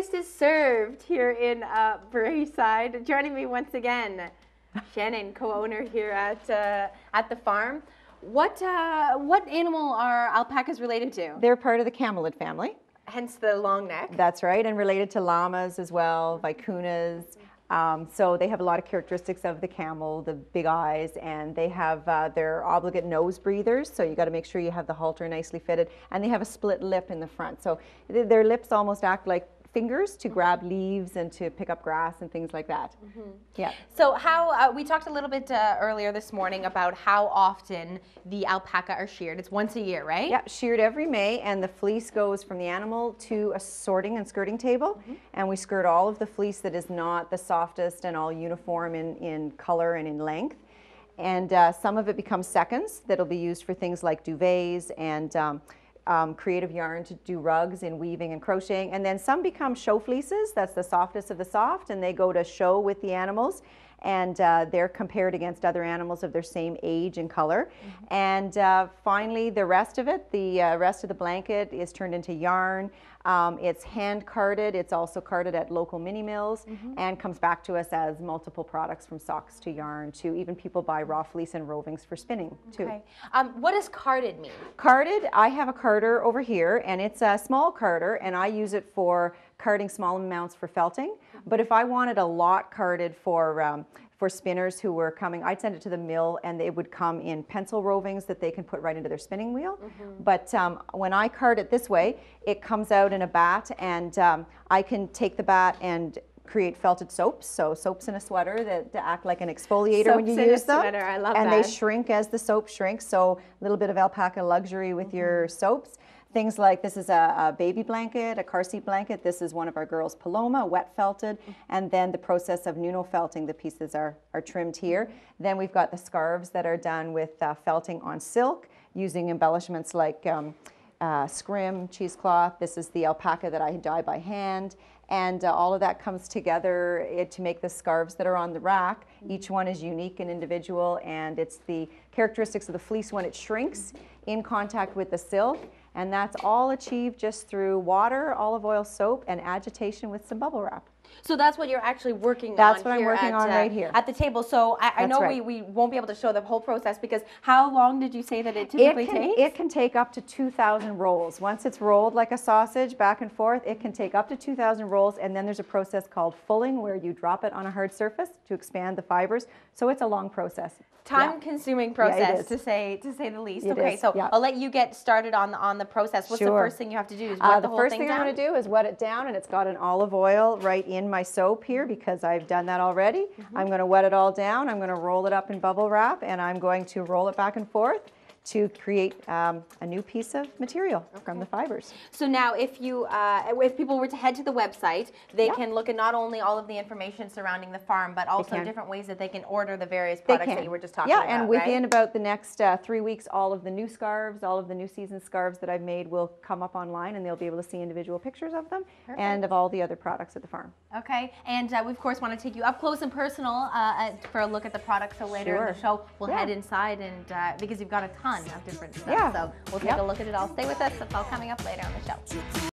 breakfast is served here in Braeside. Joining me once again, Shannon, co-owner here at the farm. What animal are alpacas related to? They're part of the camelid family. Hence the long neck. That's right, and related to llamas as well, vicunas. So they have a lot of characteristics of the camel, the big eyes, and they have their obligate nose breathers, so you got to make sure you have the halter nicely fitted, and they have a split lip in the front. So their lips almost act like fingers to grab leaves and to pick up grass and things like that. Yeah. So how, we talked a little bit earlier this morning about how often the alpaca are sheared. It's once a year, right? Yeah, sheared every May, and the fleece goes from the animal to a sorting and skirting table, and we skirt all of the fleece that is not the softest and all uniform in color and in length. And some of it becomes seconds that'll be used for things like duvets and creative yarn to do rugs in weaving and crocheting, and then some become show fleeces. That's the softest of the soft, and they go to show with the animals, and they're compared against other animals of their same age and color. And finally, the rest of it, the rest of the blanket is turned into yarn. It's hand carded. It's also carded at local mini mills and comes back to us as multiple products, from socks to yarn to even people buy raw fleece and rovings for spinning too. Okay. What does carded mean? Carded, I have a carder over here, and it's a small carder, and I use it for carding small amounts for felting. But if I wanted a lot carded for spinners who were coming, I'd send it to the mill, and they would come in pencil rovings that they can put right into their spinning wheel. But when I card it this way, it comes out in a bat, and I can take the bat and create felted soaps. So soaps in a sweater that act like an exfoliator Soaps when you in a use them. sweater. I love and that. they shrink as the soap shrinks. So a little bit of alpaca luxury with your soaps. Things like, this is a baby blanket, a car seat blanket. This is one of our girls' Paloma, wet felted. And then the process of Nuno felting, the pieces are trimmed here. Then we've got the scarves that are done with felting on silk, using embellishments like scrim, cheesecloth. This is the alpaca that I dye by hand. And all of that comes together to make the scarves that are on the rack. Each one is unique and individual, and it's the characteristics of the fleece when it shrinks in contact with the silk. And that's all achieved just through water, olive oil, soap, and agitation with some bubble wrap. So that's what you're actually working on. That's what I'm working on right here at the table. So I know right. we won't be able to show the whole process, because how long did you say that it typically takes? It can take up to 2,000 rolls. Once it's rolled like a sausage back and forth, it can take up to 2,000 rolls, and then there's a process called fulling, where you drop it on a hard surface to expand the fibers. So it's a long process. Time-consuming process, to say the least. Okay, so I'll let you get started on the process. What's the first thing you have to do? Is wet the whole first thing thing down? I'm going to do is wet it down, and it's got an olive oil right in my soap here because I've done that already. I'm going to wet it all down. I'm going to roll it up in bubble wrap, and I'm going to roll it back and forth to create a new piece of material from the fibers. So now if people were to head to the website, they can look at not only all of the information surrounding the farm, but also different ways that they can order the various products that you were just talking about. Yeah, and within about the next 3 weeks, all of the new scarves, all of the new season scarves that I've made will come up online, and they'll be able to see individual pictures of them and of all the other products at the farm. Okay, and we of course want to take you up close and personal for a look at the products. So later in the show, we'll head inside, and because you've got a ton of different stuff. So we'll take a look at it all. Stay with us. That's all coming up later on the show.